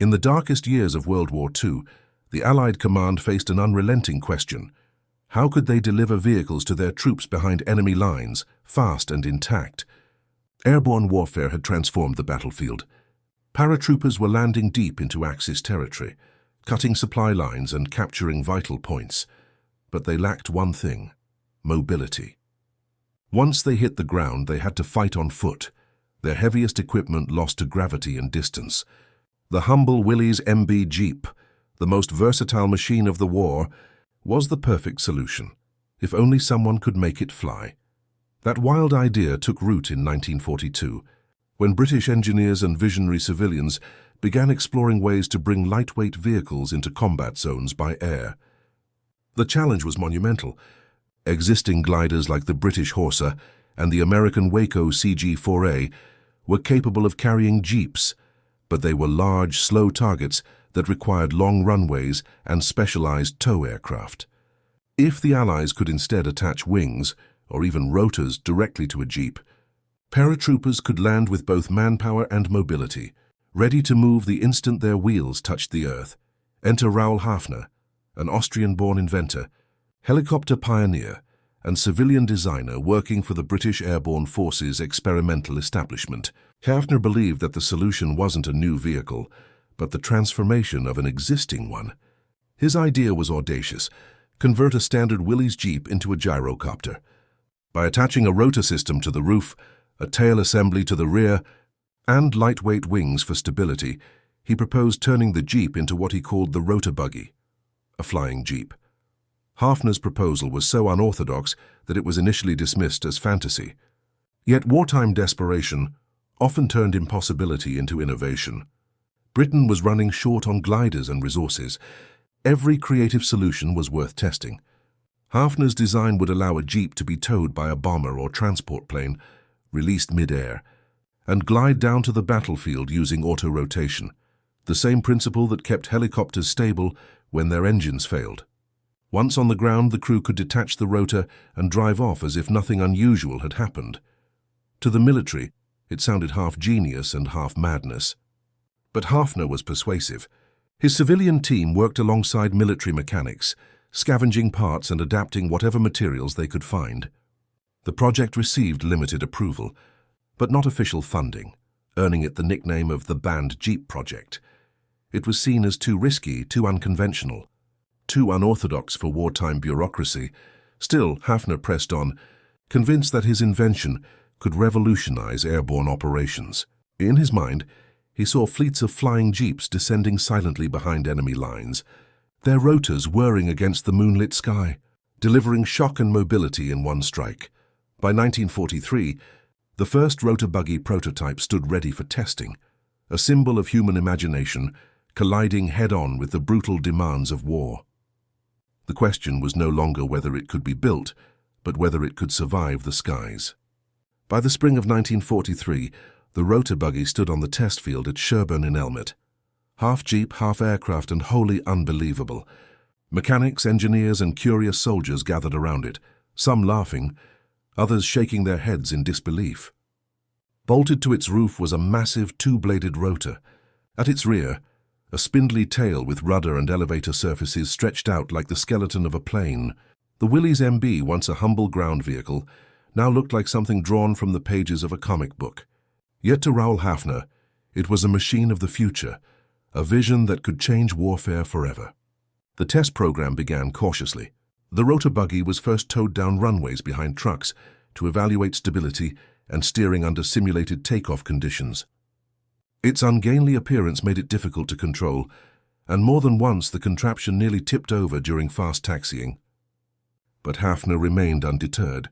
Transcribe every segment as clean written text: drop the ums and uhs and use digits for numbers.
In the darkest years of World War II, the Allied command faced an unrelenting question. How could they deliver vehicles to their troops behind enemy lines, fast and intact? Airborne warfare had transformed the battlefield. Paratroopers were landing deep into Axis territory, cutting supply lines and capturing vital points. But they lacked one thing: mobility. Once they hit the ground, they had to fight on foot, their heaviest equipment lost to gravity and distance. The humble Willys Jeep, the most versatile machine of the war, was the perfect solution, if only someone could make it fly. That wild idea took root in 1942, when British engineers and visionary civilians began exploring ways to bring lightweight vehicles into combat zones by air. The challenge was monumental. Existing gliders like the British Horsa and the American Waco CG-4A were capable of carrying jeeps, but they were large, slow targets that required long runways and specialized tow aircraft. If the Allies could instead attach wings, or even rotors, directly to a jeep, paratroopers could land with both manpower and mobility, ready to move the instant their wheels touched the earth. Enter Raoul Hafner, an Austrian-born inventor, helicopter pioneer, and civilian designer working for the British Airborne Forces experimental establishment. Hafner believed that the solution wasn't a new vehicle, but the transformation of an existing one. His idea was audacious: convert a standard Willys Jeep into a gyrocopter. By attaching a rotor system to the roof, a tail assembly to the rear, and lightweight wings for stability, he proposed turning the Jeep into what he called the Rotabuggy, a flying Jeep. Hafner's proposal was so unorthodox that it was initially dismissed as fantasy. Yet wartime desperation often turned impossibility into innovation. Britain was running short on gliders and resources. Every creative solution was worth testing. Hafner's design would allow a Jeep to be towed by a bomber or transport plane, released mid-air, and glide down to the battlefield using auto-rotation, the same principle that kept helicopters stable when their engines failed. Once on the ground, the crew could detach the rotor and drive off as if nothing unusual had happened. To the military, it sounded half genius and half madness. But Hafner was persuasive. His civilian team worked alongside military mechanics, scavenging parts and adapting whatever materials they could find. The project received limited approval, but not official funding, earning it the nickname of the Banned Jeep Project. It was seen as too risky, too unconventional, too unorthodox for wartime bureaucracy. Still, Hafner pressed on, convinced that his invention could revolutionize airborne operations. In his mind, he saw fleets of flying jeeps descending silently behind enemy lines, their rotors whirring against the moonlit sky, delivering shock and mobility in one strike. By 1943, the first Rotabuggy prototype stood ready for testing, a symbol of human imagination colliding head-on with the brutal demands of war. The question was no longer whether it could be built, but whether it could survive the skies. By the spring of 1943, the Rotabuggy stood on the test field at Sherburne in Elmet. Half jeep, half aircraft, and wholly unbelievable. Mechanics, engineers, and curious soldiers gathered around it, some laughing, others shaking their heads in disbelief. Bolted to its roof was a massive two-bladed rotor. At its rear, a spindly tail with rudder and elevator surfaces stretched out like the skeleton of a plane. The Willys MB, once a humble ground vehicle, now looked like something drawn from the pages of a comic book. Yet to Raoul Hafner, it was a machine of the future, a vision that could change warfare forever. The test program began cautiously. The Rotabuggy was first towed down runways behind trucks to evaluate stability and steering under simulated takeoff conditions. Its ungainly appearance made it difficult to control, and more than once the contraption nearly tipped over during fast taxiing. But Hafner remained undeterred.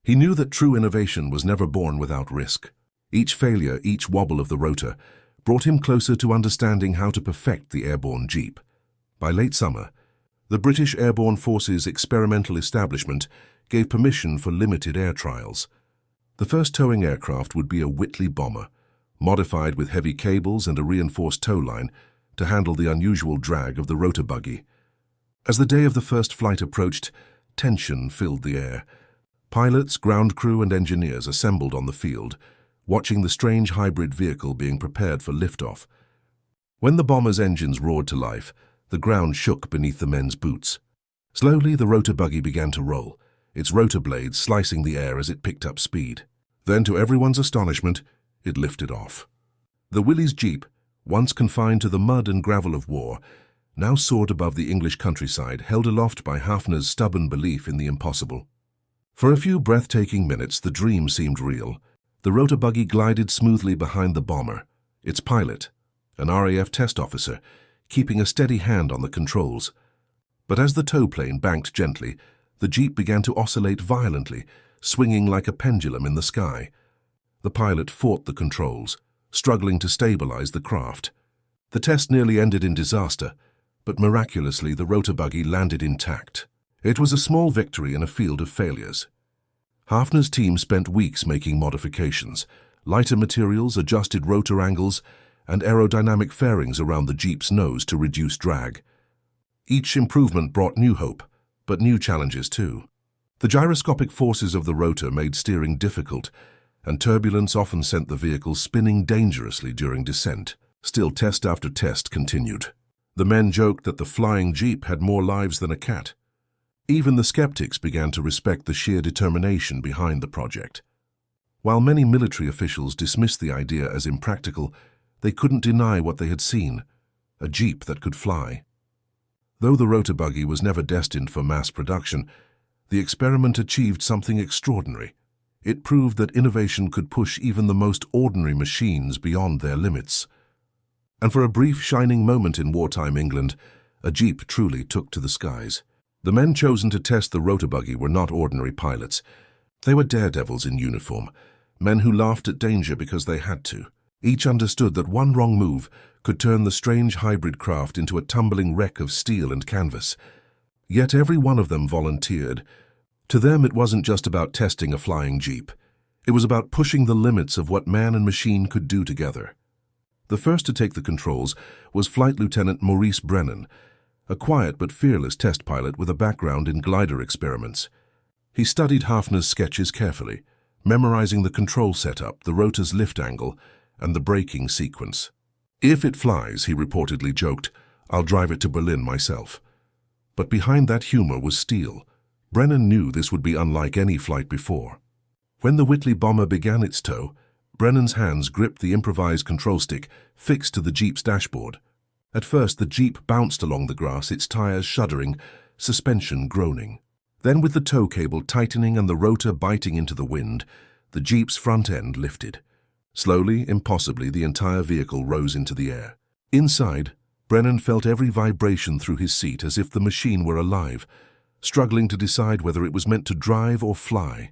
He knew that true innovation was never born without risk. Each failure, each wobble of the rotor, brought him closer to understanding how to perfect the airborne Jeep. By late summer, the British Airborne Forces experimental establishment gave permission for limited air trials. The first towing aircraft would be a Whitley bomber, modified with heavy cables and a reinforced tow line to handle the unusual drag of the Rotabuggy. As the day of the first flight approached, tension filled the air. Pilots, ground crew, and engineers assembled on the field, watching the strange hybrid vehicle being prepared for liftoff. When the bomber's engines roared to life, the ground shook beneath the men's boots. Slowly, the Rotabuggy began to roll, its rotor blades slicing the air as it picked up speed. Then, to everyone's astonishment, it lifted off. The Willys Jeep, once confined to the mud and gravel of war, now soared above the English countryside, held aloft by Hafner's stubborn belief in the impossible. For a few breathtaking minutes, the dream seemed real. The Rotabuggy glided smoothly behind the bomber, its pilot, an RAF test officer, keeping a steady hand on the controls. But as the tow plane banked gently, the Jeep began to oscillate violently, swinging like a pendulum in the sky. The pilot fought the controls, struggling to stabilize the craft. The test nearly ended in disaster, but miraculously the Rotabuggy landed intact. It was a small victory in a field of failures. Hafner's team spent weeks making modifications, lighter materials, adjusted rotor angles, and aerodynamic fairings around the Jeep's nose to reduce drag. Each improvement brought new hope, but new challenges too. The gyroscopic forces of the rotor made steering difficult, and turbulence often sent the vehicle spinning dangerously during descent. Still, test after test continued. The men joked that the flying Jeep had more lives than a cat. Even the skeptics began to respect the sheer determination behind the project. While many military officials dismissed the idea as impractical, they couldn't deny what they had seen, a Jeep that could fly. Though the Rotabuggy was never destined for mass production, the experiment achieved something extraordinary. It proved that innovation could push even the most ordinary machines beyond their limits. And for a brief shining moment in wartime England, a Jeep truly took to the skies. The men chosen to test the Rotabuggy were not ordinary pilots. They were daredevils in uniform, men who laughed at danger because they had to. Each understood that one wrong move could turn the strange hybrid craft into a tumbling wreck of steel and canvas. Yet every one of them volunteered. To them, it wasn't just about testing a flying Jeep. It was about pushing the limits of what man and machine could do together. The first to take the controls was Flight Lieutenant Maurice Brennan, a quiet but fearless test pilot with a background in glider experiments. He studied Hafner's sketches carefully, memorizing the control setup, the rotor's lift angle, and the braking sequence. "If it flies," he reportedly joked, "I'll drive it to Berlin myself." But behind that humor was steel. Brennan knew this would be unlike any flight before. When the Whitley bomber began its tow, Brennan's hands gripped the improvised control stick fixed to the Jeep's dashboard. At first, the Jeep bounced along the grass, its tires shuddering, suspension groaning. Then, with the tow cable tightening and the rotor biting into the wind, the Jeep's front end lifted. Slowly, impossibly, the entire vehicle rose into the air. Inside, Brennan felt every vibration through his seat as if the machine were alive, struggling to decide whether it was meant to drive or fly.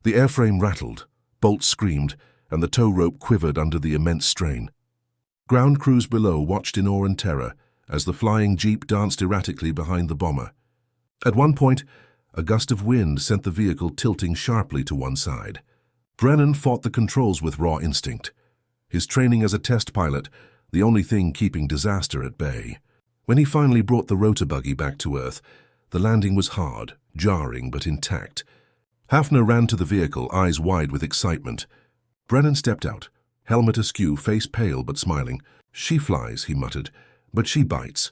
The airframe rattled, bolts screamed, and the tow rope quivered under the immense strain. Ground crews below watched in awe and terror as the flying Jeep danced erratically behind the bomber. At one point, a gust of wind sent the vehicle tilting sharply to one side. Brennan fought the controls with raw instinct, his training as a test pilot the only thing keeping disaster at bay. When he finally brought the Rotabuggy back to Earth, the landing was hard, jarring but intact. Hafner ran to the vehicle, eyes wide with excitement. Brennan stepped out, helmet askew, face pale but smiling. "She flies," he muttered, "but she bites."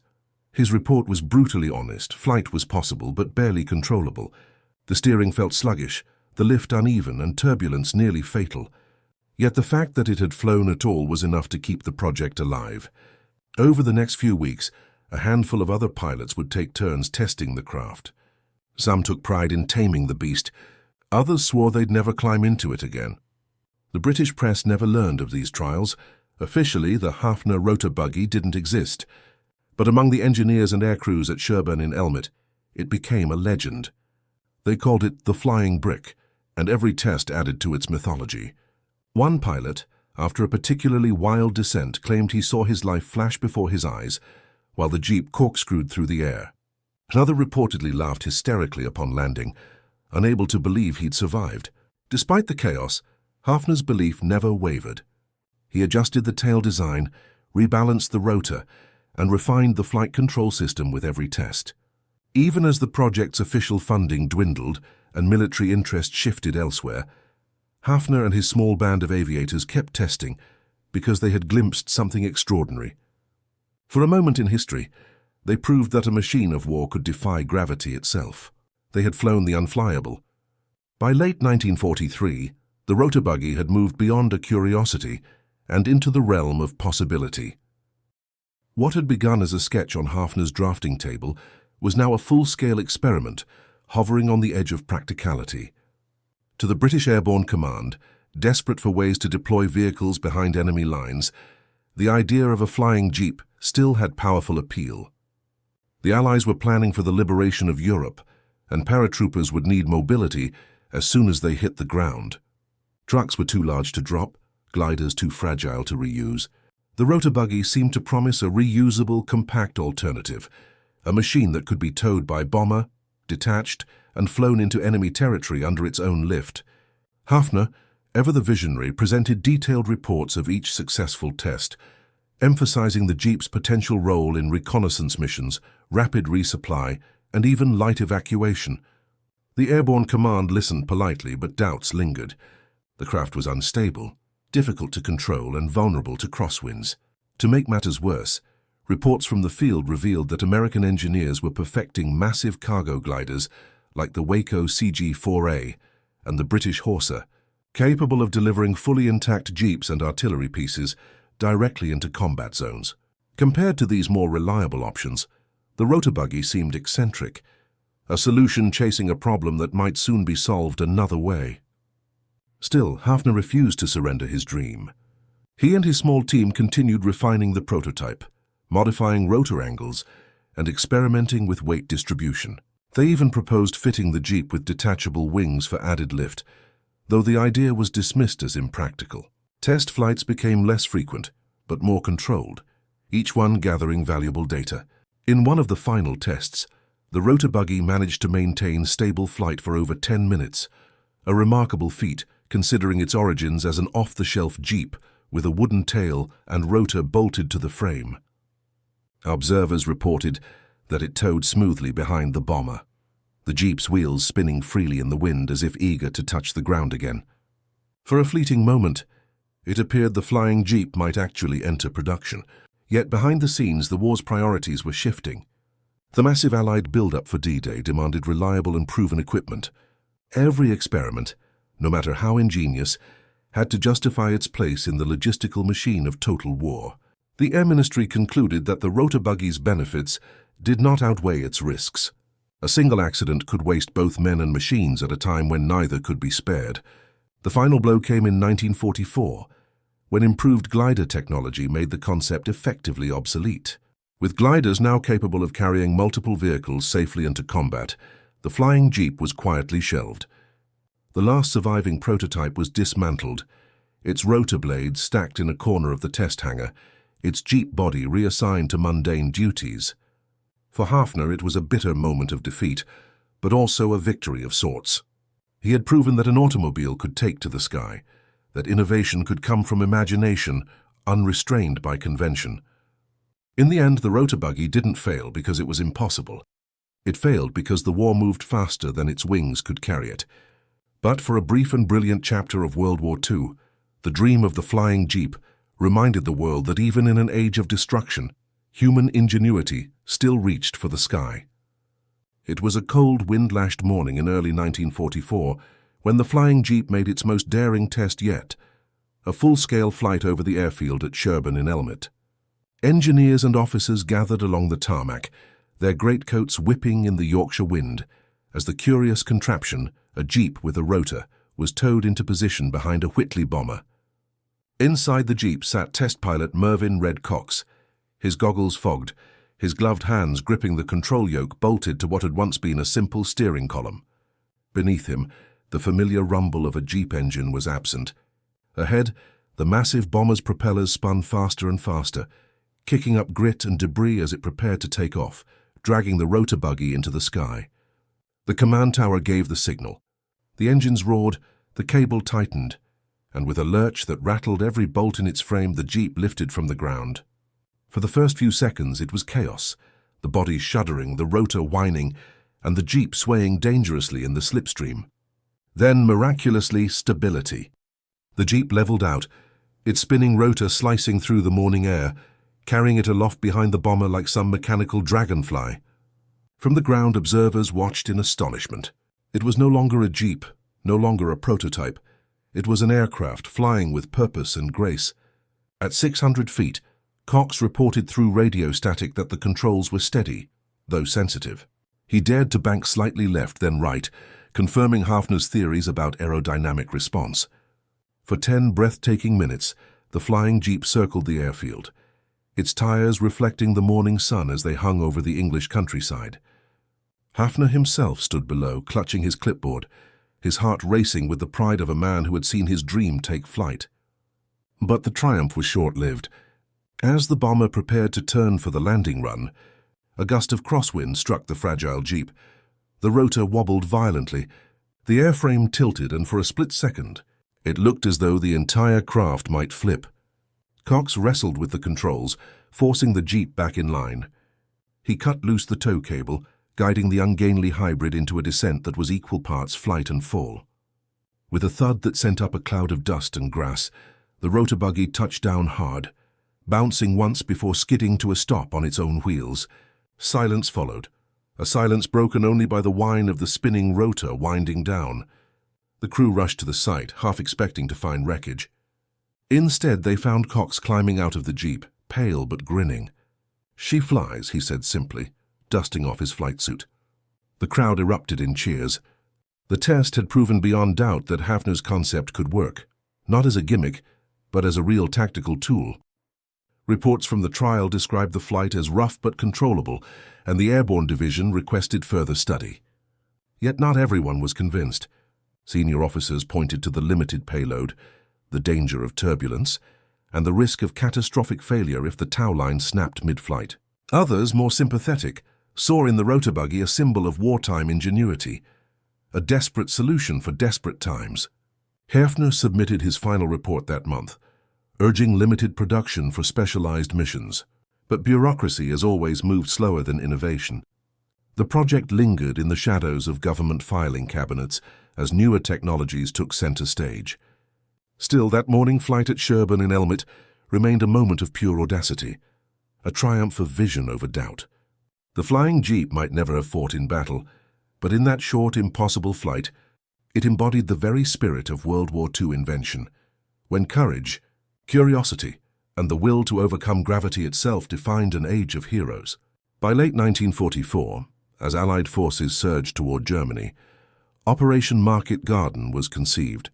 His report was brutally honest. Flight was possible but barely controllable. The steering felt sluggish, the lift uneven, and turbulence nearly fatal. Yet the fact that it had flown at all was enough to keep the project alive. Over the next few weeks, a handful of other pilots would take turns testing the craft. Some took pride in taming the beast. Others swore they'd never climb into it again. The British press never learned of these trials. Officially, the Hafner Rotabuggy didn't exist. But among the engineers and aircrews at Sherburne in Elmet, it became a legend. They called it the Flying Brick, and every test added to its mythology. One pilot, after a particularly wild descent, claimed he saw his life flash before his eyes while the Jeep corkscrewed through the air. Another reportedly laughed hysterically upon landing, unable to believe he'd survived. Despite the chaos, Hafner's belief never wavered. He adjusted the tail design, rebalanced the rotor, and refined the flight control system with every test. Even as the project's official funding dwindled and military interest shifted elsewhere, Hafner and his small band of aviators kept testing because they had glimpsed something extraordinary. For a moment in history, they proved that a machine of war could defy gravity itself. They had flown the unflyable. By late 1943, the Rotabuggy had moved beyond a curiosity and into the realm of possibility. What had begun as a sketch on Hafner's drafting table was now a full-scale experiment, hovering on the edge of practicality. To the British Airborne Command, desperate for ways to deploy vehicles behind enemy lines, the idea of a flying jeep still had powerful appeal. The Allies were planning for the liberation of Europe, and paratroopers would need mobility as soon as they hit the ground. Trucks were too large to drop, gliders too fragile to reuse. The Rotabuggy seemed to promise a reusable, compact alternative, a machine that could be towed by bomber, detached, and flown into enemy territory under its own lift. Hafner, ever the visionary, presented detailed reports of each successful test, emphasizing the Jeep's potential role in reconnaissance missions, rapid resupply, and even light evacuation. The Airborne Command listened politely, but doubts lingered. The craft was unstable, difficult to control, and vulnerable to crosswinds. To make matters worse, reports from the field revealed that American engineers were perfecting massive cargo gliders like the Waco CG-4A and the British Horser, capable of delivering fully intact jeeps and artillery pieces directly into combat zones. Compared to these more reliable options, the Rotabuggy seemed eccentric, a solution chasing a problem that might soon be solved another way. Still, Hafner refused to surrender his dream. He and his small team continued refining the prototype, modifying rotor angles, and experimenting with weight distribution. They even proposed fitting the Jeep with detachable wings for added lift, though the idea was dismissed as impractical. Test flights became less frequent, but more controlled, each one gathering valuable data. In one of the final tests, the Rotabuggy managed to maintain stable flight for over 10 minutes, a remarkable feat considering its origins as an off-the-shelf Jeep with a wooden tail and rotor bolted to the frame. Observers reported that it towed smoothly behind the bomber, the Jeep's wheels spinning freely in the wind as if eager to touch the ground again. For a fleeting moment, it appeared the flying Jeep might actually enter production, yet behind the scenes the war's priorities were shifting. The massive Allied build-up for D-Day demanded reliable and proven equipment. Every experiment, no matter how ingenious, had to justify its place in the logistical machine of total war. The Air Ministry concluded that the Rotabuggy's benefits did not outweigh its risks. A single accident could waste both men and machines at a time when neither could be spared. The final blow came in 1944, when improved glider technology made the concept effectively obsolete. With gliders now capable of carrying multiple vehicles safely into combat, the flying Jeep was quietly shelved. The last surviving prototype was dismantled, its rotor blades stacked in a corner of the test hangar, its Jeep body reassigned to mundane duties. For Hafner, it was a bitter moment of defeat, but also a victory of sorts. He had proven that an automobile could take to the sky, that innovation could come from imagination, unrestrained by convention. In the end, the Rotabuggy didn't fail because it was impossible. It failed because the war moved faster than its wings could carry it. But for a brief and brilliant chapter of World War II, the dream of the flying Jeep reminded the world that even in an age of destruction, human ingenuity still reached for the sky. It was a cold, wind-lashed morning in early 1944 when the flying Jeep made its most daring test yet, a full-scale flight over the airfield at Sherburne in Elmet. Engineers and officers gathered along the tarmac, their greatcoats whipping in the Yorkshire wind, as the curious contraption, a Jeep with a rotor, was towed into position behind a Whitley bomber. Inside the Jeep sat test pilot Mervyn Red Cox, his goggles fogged, his gloved hands gripping the control yoke bolted to what had once been a simple steering column. Beneath him, the familiar rumble of a Jeep engine was absent. Ahead, the massive bomber's propellers spun faster and faster, kicking up grit and debris as it prepared to take off, dragging the Rotabuggy into the sky. The command tower gave the signal. The engines roared, the cable tightened, and with a lurch that rattled every bolt in its frame, the Jeep lifted from the ground. For the first few seconds, it was chaos, the body shuddering, the rotor whining, and the Jeep swaying dangerously in the slipstream. Then, miraculously, stability. The Jeep leveled out, its spinning rotor slicing through the morning air, carrying it aloft behind the bomber like some mechanical dragonfly. From the ground, observers watched in astonishment. It was no longer a jeep, no longer a prototype. It was an aircraft flying with purpose and grace. At 600 feet, Cox reported through radio static that the controls were steady, though sensitive. He dared to bank slightly left, then right, confirming Hafner's theories about aerodynamic response. For 10 breathtaking minutes, the flying jeep circled the airfield, its tires reflecting the morning sun as they hung over the English countryside. Hafner himself stood below, clutching his clipboard, his heart racing with the pride of a man who had seen his dream take flight. But the triumph was short-lived. As the bomber prepared to turn for the landing run, a gust of crosswind struck the fragile jeep. The rotor wobbled violently. The airframe tilted, and for a split second, it looked as though the entire craft might flip. Cox wrestled with the controls, forcing the jeep back in line. He cut loose the tow cable, guiding the ungainly hybrid into a descent that was equal parts flight and fall. With a thud that sent up a cloud of dust and grass, the Rotabuggy touched down hard, bouncing once before skidding to a stop on its own wheels. Silence followed, a silence broken only by the whine of the spinning rotor winding down. The crew rushed to the site, half expecting to find wreckage. Instead, they found Cox climbing out of the jeep, pale but grinning. "She flies," he said simply, dusting off his flight suit. The crowd erupted in cheers. The test had proven beyond doubt that Hafner's concept could work, not as a gimmick, but as a real tactical tool. Reports from the trial described the flight as rough but controllable, and the Airborne division requested further study. Yet not everyone was convinced. Senior officers pointed to the limited payload, the danger of turbulence, and the risk of catastrophic failure if the tow line snapped mid-flight. Others, more sympathetic, saw in the Rotabuggy a symbol of wartime ingenuity, a desperate solution for desperate times. Hafner submitted his final report that month, urging limited production for specialized missions. But bureaucracy has always moved slower than innovation. The project lingered in the shadows of government filing cabinets as newer technologies took center stage. Still, that morning flight at Sherburne in Elmet remained a moment of pure audacity, a triumph of vision over doubt. The flying jeep might never have fought in battle, but in that short, impossible flight, it embodied the very spirit of World War II invention, when courage, curiosity, and the will to overcome gravity itself defined an age of heroes. By late 1944, as Allied forces surged toward Germany, Operation Market Garden was conceived,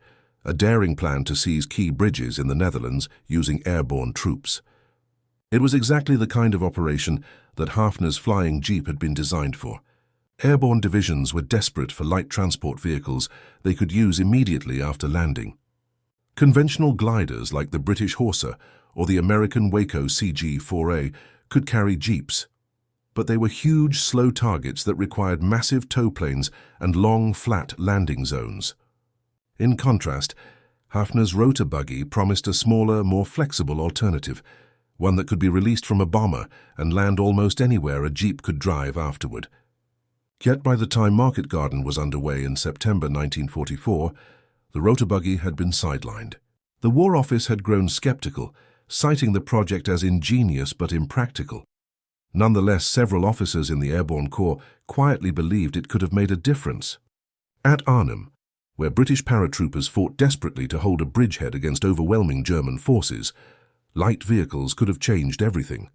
a daring plan to seize key bridges in the Netherlands using airborne troops. It was exactly the kind of operation that Hafner's flying jeep had been designed for. Airborne divisions were desperate for light transport vehicles they could use immediately after landing. Conventional gliders like the British Horsa or the American Waco CG-4A could carry jeeps, but they were huge, slow targets that required massive tow planes and long, flat landing zones. In contrast, Hafner's Rotabuggy promised a smaller, more flexible alternative, one that could be released from a bomber and land almost anywhere a jeep could drive afterward. Yet by the time Market Garden was underway in September 1944, the Rotabuggy had been sidelined. The War Office had grown skeptical, citing the project as ingenious but impractical. Nonetheless, several officers in the Airborne Corps quietly believed it could have made a difference. At Arnhem, where British paratroopers fought desperately to hold a bridgehead against overwhelming German forces, light vehicles could have changed everything.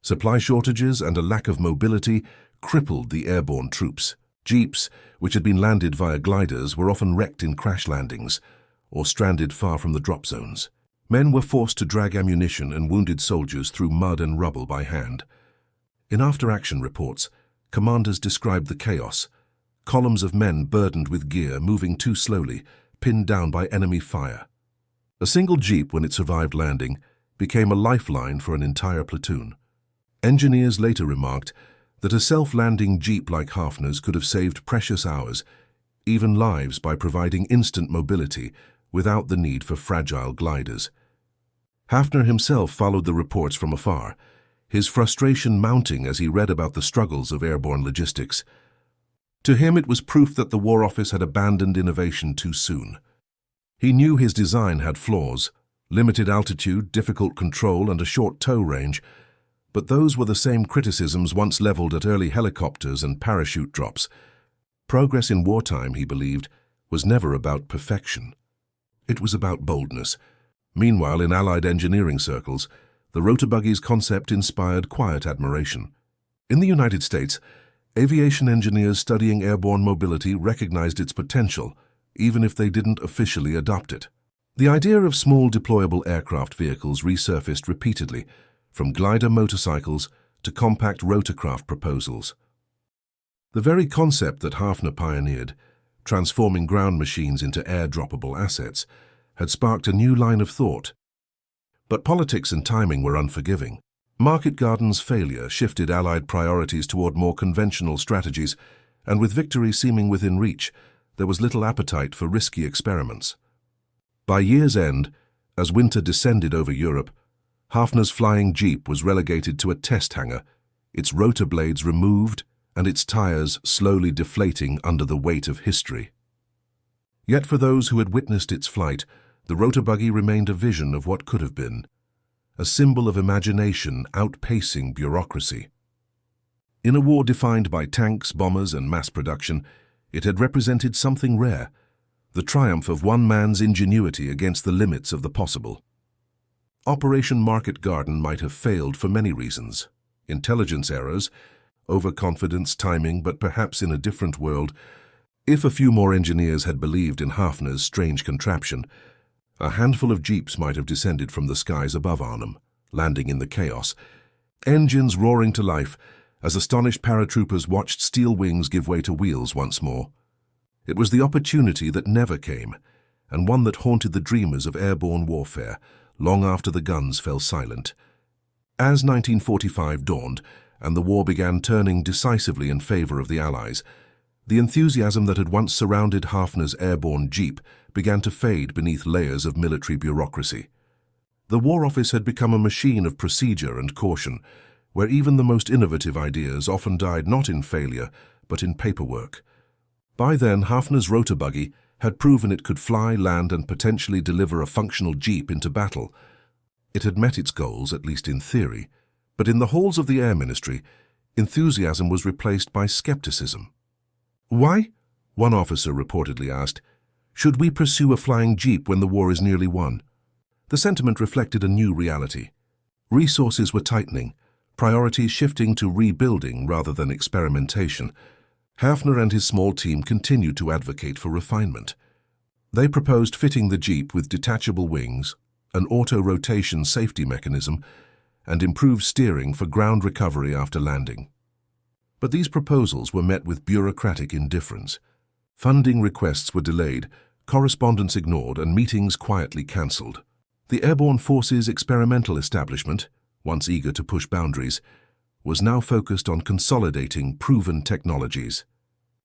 Supply shortages and a lack of mobility crippled the airborne troops. Jeeps, which had been landed via gliders, were often wrecked in crash landings or stranded far from the drop zones. Men were forced to drag ammunition and wounded soldiers through mud and rubble by hand. In after-action reports, commanders described the chaos: columns of men burdened with gear moving too slowly, pinned down by enemy fire. A single jeep, when it survived landing, became a lifeline for an entire platoon. Engineers later remarked that a self-landing jeep like Hafner's could have saved precious hours, even lives, by providing instant mobility without the need for fragile gliders. Hafner himself followed the reports from afar, his frustration mounting as he read about the struggles of airborne logistics. To him, it was proof that the War Office had abandoned innovation too soon. He knew his design had flaws: limited altitude, difficult control, and a short tow range, But those were the same criticisms once leveled at early helicopters and parachute drops. Progress in wartime, he believed, was never about perfection. It was about boldness. Meanwhile, in Allied engineering circles, the Rotabuggy's concept inspired quiet admiration. In the United States, aviation engineers studying airborne mobility recognized its potential, even if they didn't officially adopt it. The idea of small deployable aircraft vehicles resurfaced repeatedly, from glider motorcycles to compact rotorcraft proposals. The very concept that Hafner pioneered, transforming ground machines into air-droppable assets, had sparked a new line of thought. But politics and timing were unforgiving. Market Garden's failure shifted Allied priorities toward more conventional strategies, and with victory seeming within reach, there was little appetite for risky experiments. By year's end, as winter descended over Europe, Hafner's flying Jeep was relegated to a test hangar, its rotor blades removed and its tires slowly deflating under the weight of history. Yet for those who had witnessed its flight, the Rotabuggy remained a vision of what could have been, a symbol of imagination outpacing bureaucracy. In a war defined by tanks, bombers, and mass production, it had represented something rare, the triumph of one man's ingenuity against the limits of the possible. Operation Market Garden might have failed for many reasons. Intelligence errors, overconfidence, timing, but perhaps in a different world, if a few more engineers had believed in Hafner's strange contraption, a handful of jeeps might have descended from the skies above Arnhem, landing in the chaos, engines roaring to life as astonished paratroopers watched steel wings give way to wheels once more. It was the opportunity that never came, and one that haunted the dreamers of airborne warfare long after the guns fell silent. As 1945 dawned, and the war began turning decisively in favor of the Allies, the enthusiasm that had once surrounded Hafner's airborne Jeep began to fade beneath layers of military bureaucracy. The War Office had become a machine of procedure and caution, where even the most innovative ideas often died not in failure, but in paperwork. By then, Hafner's Rotabuggy had proven it could fly, land, and potentially deliver a functional Jeep into battle. It had met its goals, at least in theory, but in the halls of the Air Ministry, enthusiasm was replaced by skepticism. "Why?" one officer reportedly asked. "Should we pursue a flying Jeep when the war is nearly won?" The sentiment reflected a new reality. Resources were tightening, priorities shifting to rebuilding rather than experimentation. Hafner and his small team continued to advocate for refinement. They proposed fitting the Jeep with detachable wings, an auto-rotation safety mechanism, and improved steering for ground recovery after landing. But these proposals were met with bureaucratic indifference. Funding requests were delayed, correspondence ignored, and meetings quietly cancelled. The Airborne Force's experimental establishment, once eager to push boundaries, was now focused on consolidating proven technologies.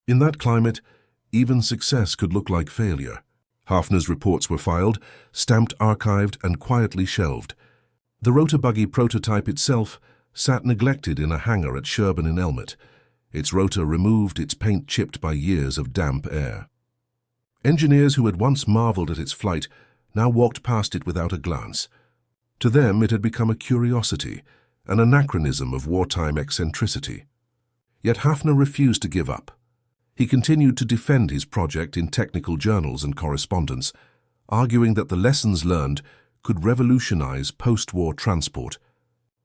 In that climate, even success could look like failure. Hafner's reports were filed, stamped, archived, and quietly shelved. The Rotabuggy prototype itself sat neglected in a hangar at Sherburn-in-Elmet, its rotor removed, its paint chipped by years of damp air. Engineers who had once marveled at its flight now walked past it without a glance. To them, it had become a curiosity, an anachronism of wartime eccentricity. Yet Hafner refused to give up. He continued to defend his project in technical journals and correspondence, arguing that the lessons learned could revolutionize post-war transport.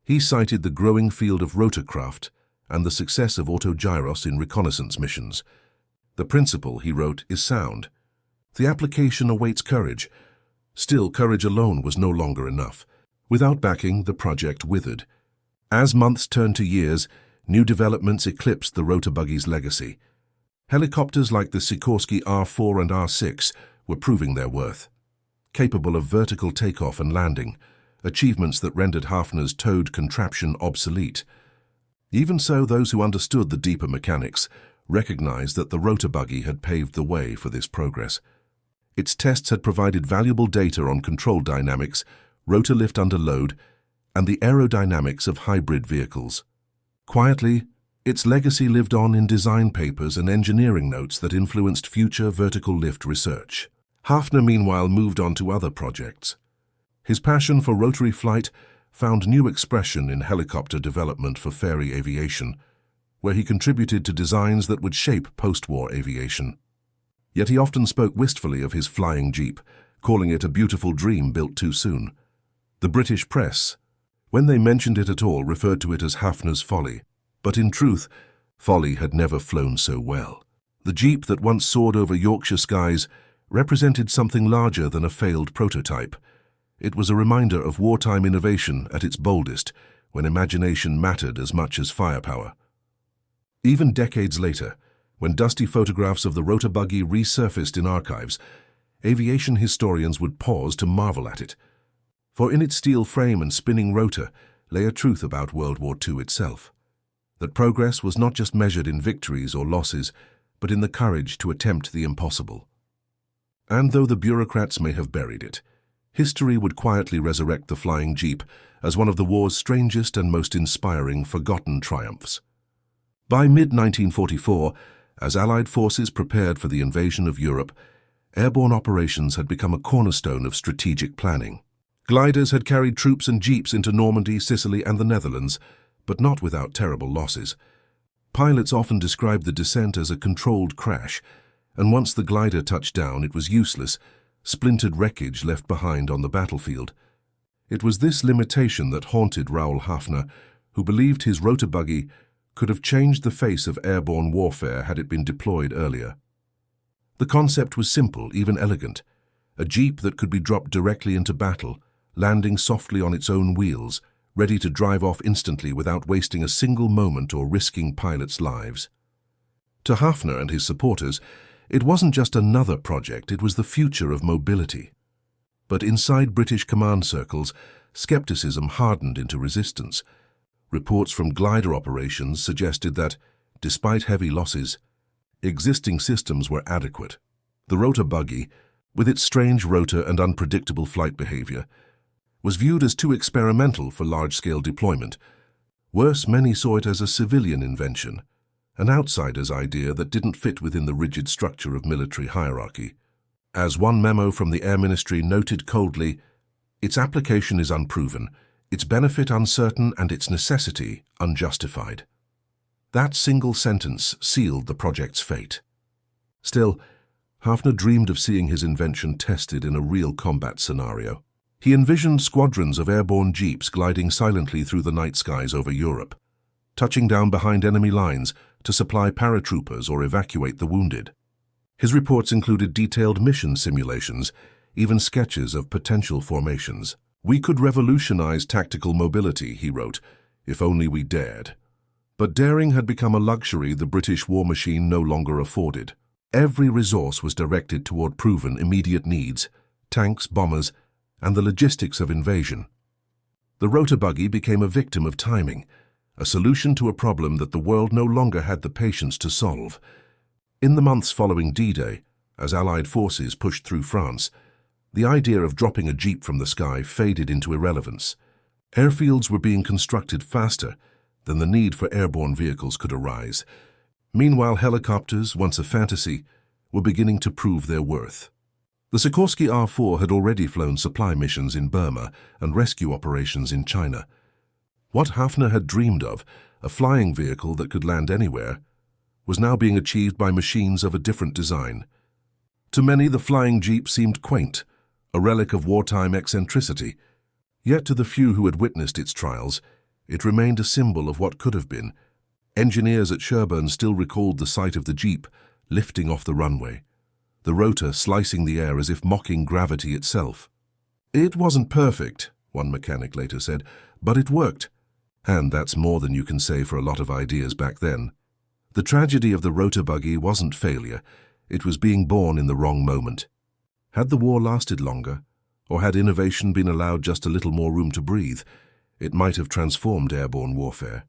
He cited the growing field of rotorcraft and the success of autogyros in reconnaissance missions. "The principle," he wrote, "is sound. The application awaits courage." Still, courage alone was no longer enough. Without backing, the project withered. As months turned to years, new developments eclipsed the Rotabuggy's legacy. Helicopters like the Sikorsky R4 and R6 were proving their worth. Capable of vertical takeoff and landing, achievements that rendered Hafner's towed contraption obsolete. Even so, those who understood the deeper mechanics recognized that the Rotabuggy had paved the way for this progress. Its tests had provided valuable data on control dynamics, rotor lift under load, and the aerodynamics of hybrid vehicles. Quietly, its legacy lived on in design papers and engineering notes that influenced future vertical lift research. Hafner, meanwhile, moved on to other projects. His passion for rotary flight found new expression in helicopter development for fairy aviation, where he contributed to designs that would shape post-war aviation. Yet he often spoke wistfully of his flying Jeep, calling it a beautiful dream built too soon. The British press, when they mentioned it at all, referred to it as Hafner's folly. But in truth, folly had never flown so well. The Jeep that once soared over Yorkshire skies represented something larger than a failed prototype. It was a reminder of wartime innovation at its boldest, when imagination mattered as much as firepower. Even decades later, when dusty photographs of the Rotabuggy resurfaced in archives, aviation historians would pause to marvel at it. For in its steel frame and spinning rotor lay a truth about World War II itself. That progress was not just measured in victories or losses, but in the courage to attempt the impossible. And though the bureaucrats may have buried it, history would quietly resurrect the flying Jeep as one of the war's strangest and most inspiring forgotten triumphs. By mid-1944, as Allied forces prepared for the invasion of Europe, airborne operations had become a cornerstone of strategic planning. Gliders had carried troops and jeeps into Normandy, Sicily, and the Netherlands, but not without terrible losses. Pilots often described the descent as a controlled crash, and once the glider touched down, it was useless, splintered wreckage left behind on the battlefield. It was this limitation that haunted Raoul Hafner, who believed his Rotabuggy could have changed the face of airborne warfare had it been deployed earlier. The concept was simple, even elegant. A jeep that could be dropped directly into battle, landing softly on its own wheels, ready to drive off instantly without wasting a single moment or risking pilots' lives. To Hafner and his supporters, it wasn't just another project, it was the future of mobility. But inside British command circles, skepticism hardened into resistance. Reports from glider operations suggested that, despite heavy losses, existing systems were adequate. The Rotabuggy, with its strange rotor and unpredictable flight behavior, was viewed as too experimental for large-scale deployment. Worse, many saw it as a civilian invention, an outsider's idea that didn't fit within the rigid structure of military hierarchy. As one memo from the Air Ministry noted coldly, its application is unproven, its benefit uncertain, and its necessity unjustified. That single sentence sealed the project's fate. Still, Hafner dreamed of seeing his invention tested in a real combat scenario. He envisioned squadrons of airborne jeeps gliding silently through the night skies over Europe, touching down behind enemy lines to supply paratroopers or evacuate the wounded. His reports included detailed mission simulations, even sketches of potential formations. "We could revolutionize tactical mobility," he wrote, "if only we dared." But daring had become a luxury the British war machine no longer afforded. Every resource was directed toward proven immediate needs, tanks, bombers, and the logistics of invasion. The Rotabuggy became a victim of timing, a solution to a problem that the world no longer had the patience to solve. In the months following D-Day, as Allied forces pushed through France, the idea of dropping a jeep from the sky faded into irrelevance. Airfields were being constructed faster than the need for airborne vehicles could arise. Meanwhile, helicopters, once a fantasy, were beginning to prove their worth. The Sikorsky R-4 had already flown supply missions in Burma and rescue operations in China. What Hafner had dreamed of, a flying vehicle that could land anywhere, was now being achieved by machines of a different design. To many, the flying jeep seemed quaint, a relic of wartime eccentricity. Yet to the few who had witnessed its trials, it remained a symbol of what could have been. Engineers at Sherburne still recalled the sight of the jeep lifting off the runway, the rotor slicing the air as if mocking gravity itself. "It wasn't perfect," one mechanic later said, "but it worked." And that's more than you can say for a lot of ideas back then. The tragedy of the Rotabuggy wasn't failure, it was being born in the wrong moment. Had the war lasted longer, or had innovation been allowed just a little more room to breathe, it might have transformed airborne warfare.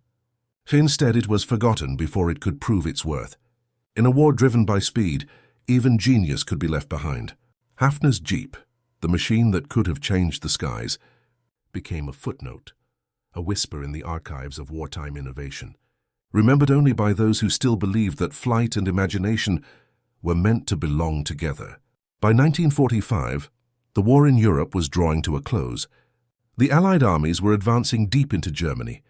Instead, it was forgotten before it could prove its worth. In a war driven by speed, even genius could be left behind. Hafner's Jeep, the machine that could have changed the skies, became a footnote, a whisper in the archives of wartime innovation, remembered only by those who still believed that flight and imagination were meant to belong together. By 1945, the war in Europe was drawing to a close. The Allied armies were advancing deep into Germany,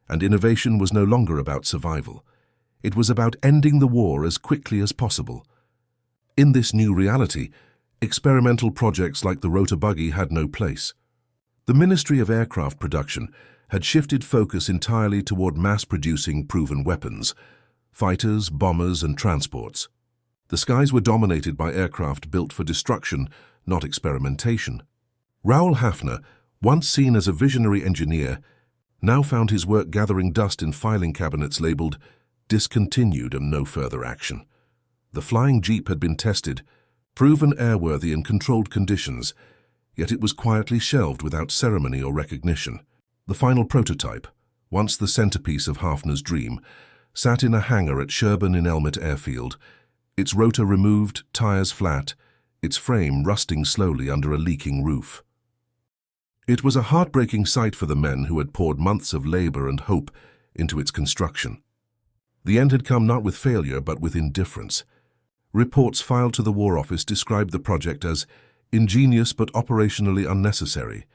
and innovation was no longer about survival. It was about ending the war as quickly as possible. In this new reality, experimental projects like the Rotabuggy had no place. The Ministry of Aircraft Production had shifted focus entirely toward mass-producing proven weapons, fighters, bombers, and transports. The skies were dominated by aircraft built for destruction, not experimentation. Raoul Hafner, once seen as a visionary engineer, now found his work gathering dust in filing cabinets labeled discontinued and no further action. The flying Jeep had been tested, proven airworthy in controlled conditions, yet it was quietly shelved without ceremony or recognition. The final prototype, once the centerpiece of Hafner's dream, sat in a hangar at Sherborne-in-Elmet airfield, its rotor removed, tires flat, its frame rusting slowly under a leaking roof. It was a heartbreaking sight for the men who had poured months of labor and hope into its construction. The end had come not with failure but with indifference. Reports filed to the War Office described the project as ingenious but operationally unnecessary.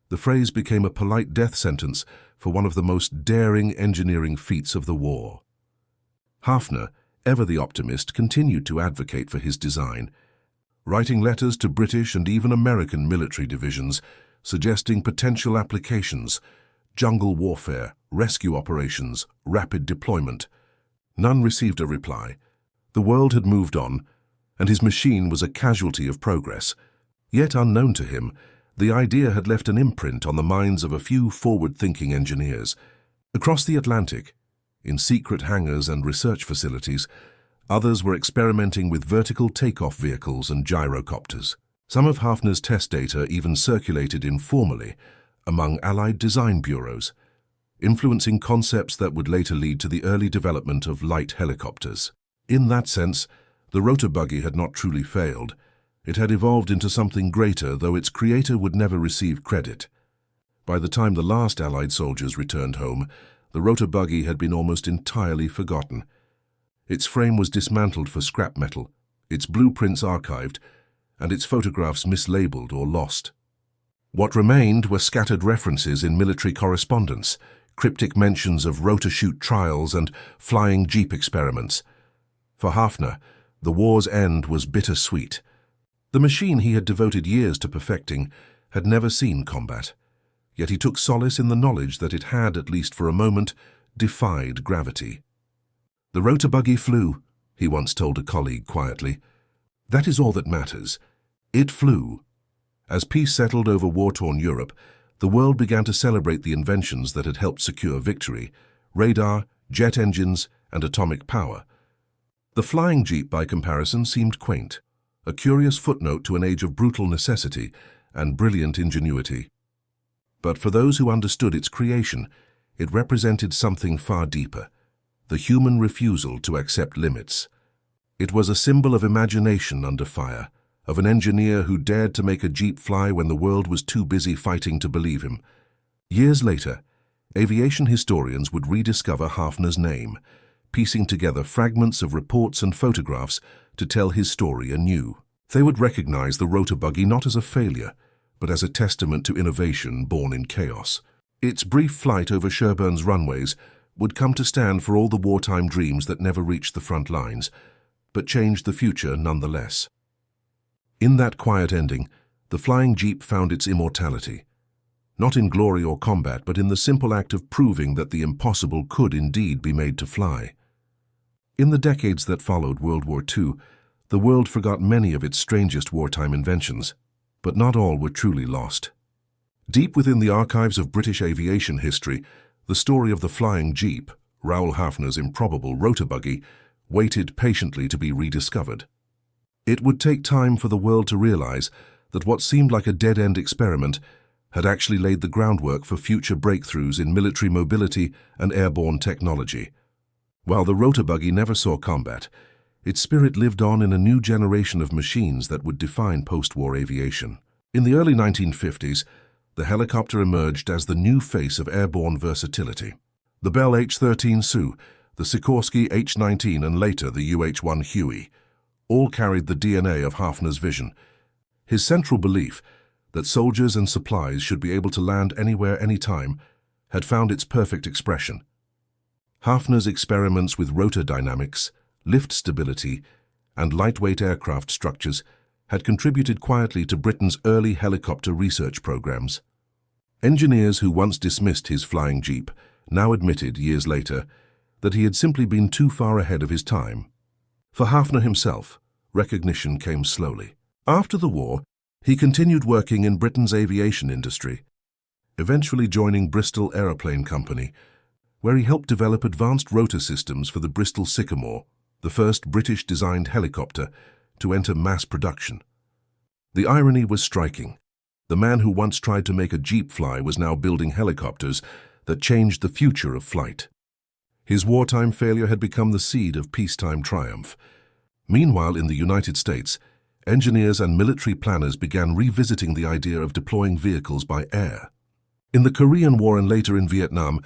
The phrase became a polite death sentence for one of the most daring engineering feats of the war. Hafner, ever the optimist, continued to advocate for his design, writing letters to British and even American military divisions suggesting potential applications: jungle warfare, rescue operations, rapid deployment. None received a reply. The world had moved on, and his machine was a casualty of progress. Yet unknown to him, the idea had left an imprint on the minds of a few forward-thinking engineers. Across the Atlantic, in secret hangars and research facilities, others were experimenting with vertical takeoff vehicles and gyrocopters. Some of Hafner's test data even circulated informally among Allied design bureaus, influencing concepts that would later lead to the early development of light helicopters. In that sense, the Rotabuggy had not truly failed. It had evolved into something greater, though its creator would never receive credit. By the time the last Allied soldiers returned home, the Rotabuggy had been almost entirely forgotten. Its frame was dismantled for scrap metal, its blueprints archived, and its photographs mislabeled or lost. What remained were scattered references in military correspondence, cryptic mentions of rotor-chute trials and flying Jeep experiments. For Hafner, the war's end was bittersweet. The machine he had devoted years to perfecting had never seen combat, yet he took solace in the knowledge that it had, at least for a moment, defied gravity. "The Rotabuggy flew," he once told a colleague quietly. "That is all that matters. It flew." As peace settled over war-torn Europe, the world began to celebrate the inventions that had helped secure victory: radar, jet engines, and atomic power. The flying Jeep, by comparison, seemed quaint, a curious footnote to an age of brutal necessity and brilliant ingenuity. But for those who understood its creation, it represented something far deeper: the human refusal to accept limits. It was a symbol of imagination under fire, of an engineer who dared to make a Jeep fly when the world was too busy fighting to believe him. Years later, aviation historians would rediscover Hafner's name, piecing together fragments of reports and photographs to tell his story anew. They would recognize the Rotabuggy not as a failure, but as a testament to innovation born in chaos. Its brief flight over Sherborne's runways would come to stand for all the wartime dreams that never reached the front lines, but changed the future nonetheless. In that quiet ending, the flying Jeep found its immortality, not in glory or combat, but in the simple act of proving that the impossible could indeed be made to fly. In the decades that followed World War II, the world forgot many of its strangest wartime inventions, but not all were truly lost. Deep within the archives of British aviation history, the story of the flying Jeep, Raoul Hafner's improbable Rotabuggy, waited patiently to be rediscovered. It would take time for the world to realize that what seemed like a dead-end experiment had actually laid the groundwork for future breakthroughs in military mobility and airborne technology. While the Rotabuggy never saw combat, its spirit lived on in a new generation of machines that would define post-war aviation. In the early 1950s, the helicopter emerged as the new face of airborne versatility. The Bell H-13 Sioux, the Sikorsky H-19, and later the UH-1 Huey all carried the DNA of Hafner's vision. His central belief that soldiers and supplies should be able to land anywhere, anytime, had found its perfect expression. Hafner's experiments with rotor dynamics, lift stability, and lightweight aircraft structures had contributed quietly to Britain's early helicopter research programs. Engineers who once dismissed his flying Jeep now admitted, years later, that he had simply been too far ahead of his time. For Hafner himself, recognition came slowly. After the war, he continued working in Britain's aviation industry, eventually joining Bristol Aeroplane Company, where he helped develop advanced rotor systems for the Bristol Sycamore, the first British-designed helicopter to enter mass production. The irony was striking. The man who once tried to make a Jeep fly was now building helicopters that changed the future of flight. His wartime failure had become the seed of peacetime triumph. Meanwhile, in the United States, engineers and military planners began revisiting the idea of deploying vehicles by air. In the Korean War and later in Vietnam,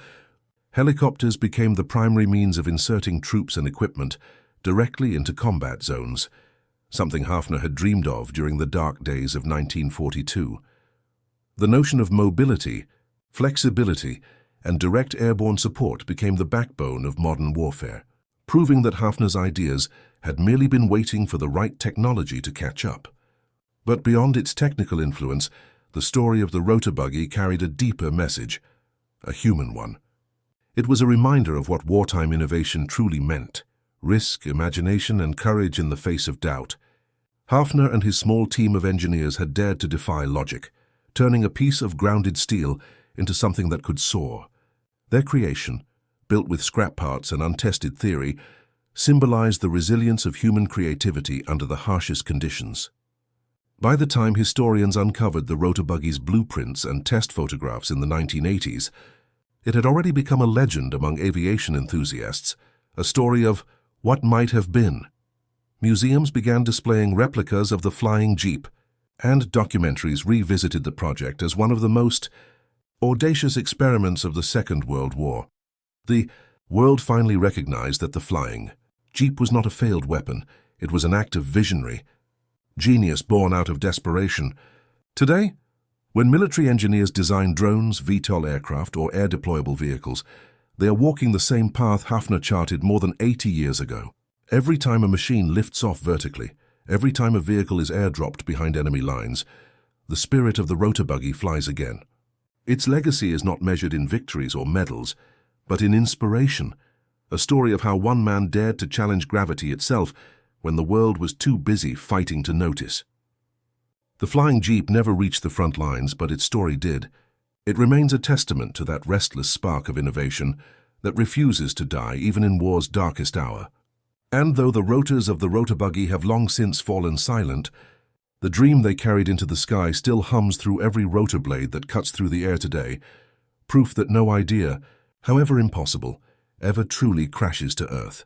helicopters became the primary means of inserting troops and equipment directly into combat zones, something Hafner had dreamed of during the dark days of 1942. The notion of mobility, flexibility, and direct airborne support became the backbone of modern warfare, proving that Hafner's ideas had merely been waiting for the right technology to catch up. But beyond its technical influence, the story of the Rotabuggy carried a deeper message, a human one. It was a reminder of what wartime innovation truly meant: risk, imagination, and courage in the face of doubt. Hafner and his small team of engineers had dared to defy logic, turning a piece of grounded steel into something that could soar. Their creation, built with scrap parts and untested theory, symbolized the resilience of human creativity under the harshest conditions. By the time historians uncovered the Rotabuggy's blueprints and test photographs in the 1980s, it had already become a legend among aviation enthusiasts, a story of what might have been. Museums began displaying replicas of the flying Jeep, and documentaries revisited the project as one of the most audacious experiments of the Second World War. The world finally recognized that the flying Jeep was not a failed weapon. It was an act of visionary genius born out of desperation. Today, when military engineers design drones, VTOL aircraft, or air-deployable vehicles, they are walking the same path Hafner charted more than 80 years ago. Every time a machine lifts off vertically, every time a vehicle is airdropped behind enemy lines, the spirit of the Rotabuggy flies again. Its legacy is not measured in victories or medals, but in inspiration, a story of how one man dared to challenge gravity itself when the world was too busy fighting to notice. The flying Jeep never reached the front lines, but its story did. It remains a testament to that restless spark of innovation that refuses to die even in war's darkest hour. And though the rotors of the Rotabuggy have long since fallen silent, the dream they carried into the sky still hums through every rotor blade that cuts through the air today, proof that no idea, however impossible, ever truly crashes to earth.